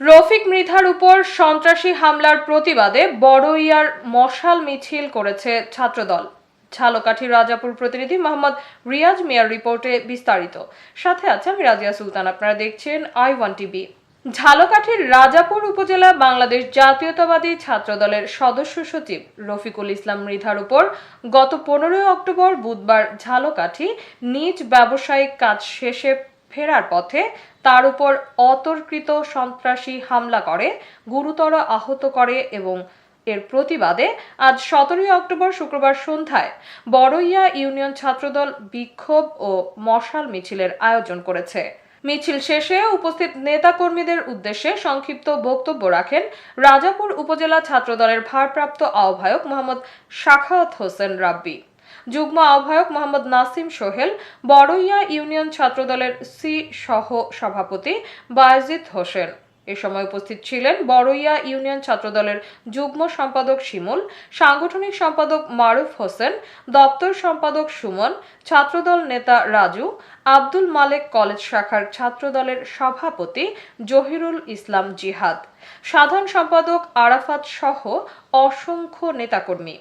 রফিক মৃধার উপর সন্ত্রাসী হামলার প্রতিবাদে বড়ইয়ার মশাল মিছিল করেছে ছাত্রদল। ঝালকাঠির রাজাপুর প্রতিনিধি মোহাম্মদ রিয়াজ মিয়ার রিপোর্টে বিস্তারিত। সাথে আছে আমি রাজিয়া সুলতান। আপনারা দেখছেন I1 টিভি। ঝালকাঠির রাজাপুর উপজেলা বাংলাদেশ জাতীয়তাবাদী ছাত্রদলের সদস্য সচিব রফিকুল ইসলাম মৃধার উপর গত 15 অক্টোবর বুধবার ঝালকাঠি নিজ ব্যবসায়িক কাজ শেষে ফেরার পথে তার উপর অতর্কিত সন্ত্রাসী হামলা করে গুরুতর আহত করে এবং এর প্রতিবাদে আজ 17 অক্টোবর শুক্রবার সন্ধ্যায় বড়ইয়া ইউনিয়ন ছাত্রদল বিক্ষোভ ও মশাল মিছিলের আয়োজন করেছে। মিছিল শেষে উপস্থিত নেতাকর্মীদের উদ্দেশ্যে সংক্ষিপ্ত বক্তব্য রাখেন রাজাপুর উপজেলা ছাত্রদলের ভারপ্রাপ্ত আহ্বায়ক মোহাম্মদ সাখাওয়াত হোসেন রাব্বি, যুগ্ম আহ্বায়ক মোহাম্মদ নাসিম সোহেল, বড়ইয়া ইউনিয়ন ছাত্রদলের সি সহ সভাপতি বায়েজিদ হোসেন। এ সময় উপস্থিত ছিলেন বড়ইয়া ইউনিয়ন ছাত্রদলের যুগ্ম সম্পাদক শিমুল, সাংগঠনিক সম্পাদক মারুফ হোসেন, দপ্তর সম্পাদক সুমন, ছাত্রদল নেতা রাজু, আব্দুল মালেক কলেজ শাখার ছাত্রদলের সভাপতি জহিরুল ইসলাম জিহাদ, সাধারণ সম্পাদক আরাফাত সহ অসংখ্য নেতাকর্মী।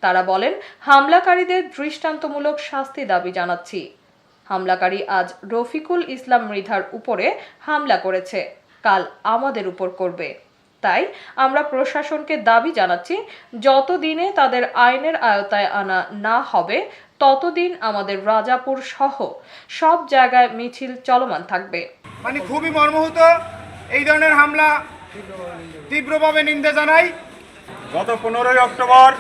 তারা বলেন, হামলাকারীদের দৃষ্টান্তমূলক শাস্তি দাবি জানাচ্ছি। হামলাকারী আজ রফিকুল ইসলাম মৃধার উপরে হামলা করেছে, কাল আমাদের উপর করবে। তাই আমরা প্রশাসনকে দাবি জানাচ্ছি, যতদিনে তাদের আইনের আওতায় আনা না হবে ততদিন আমাদের রাজাপুর সহ সব জায়গায় মিছিল চলমান থাকবে। মানে খুবই মর্মাহত এই ধরনের হামলা তীব্রভাবে নিন্দা জানাই। গত 15 অক্টোবর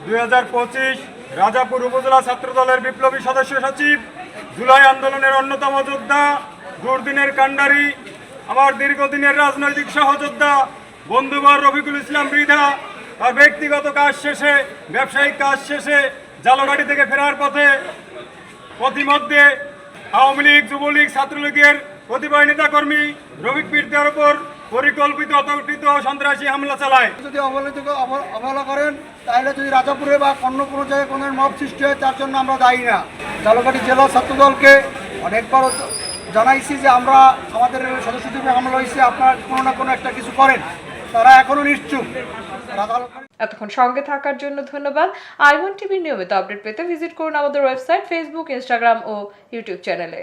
2025 রাজাপুর উপজেলা ছাত্রদলের বিপ্লবী সদস্য সচিব, জুলাই আন্দোলনের অন্যতম যোদ্ধা, দুর্দিনের কাণ্ডারি, আমার দীর্ঘদিনের রাজনৈতিক সহযোদ্ধা বন্ধুবর রফিকুল ইসলাম মৃধা তার ব্যক্তিগত কাজ শেষে, ব্যবসায়িক কাজ শেষে ঝালকাঠি থেকে ফেরার পথে পথিমধ্যে আওয়ামী লীগ, যুবলীগ, ছাত্রলীগের কতিপয় নেতাকর্মী রফিক মৃধার উপর পরিকল্পিত অতর্কিত সন্ত্রাসী হামলা চালায়। যদি অবহেলা করেন তাহলে যদি রাজাপুরে বা অন্য কোনো জায়গায় কোনো মব সৃষ্টি হয় তার জন্য আমরা দায়ী না। ঝালকাঠি জেলা ছাত্রদলকে অনেকবার জানাইছি যে আমরা আমাদের সদস্যদের হামলা হয়েছে, আপনারা কোনো না কোনো একটা কিছু করেন। তারা এখনো নিশ্চুপ। এতক্ষণ সঙ্গে থাকার জন্য ধন্যবাদ। I1 টিভির নিয়মিত আপডেট পেতে ভিজিট করুন আমাদের ওয়েবসাইট, ফেসবুক, ইনস্টাগ্রাম ও ইউটিউব চ্যানেলে।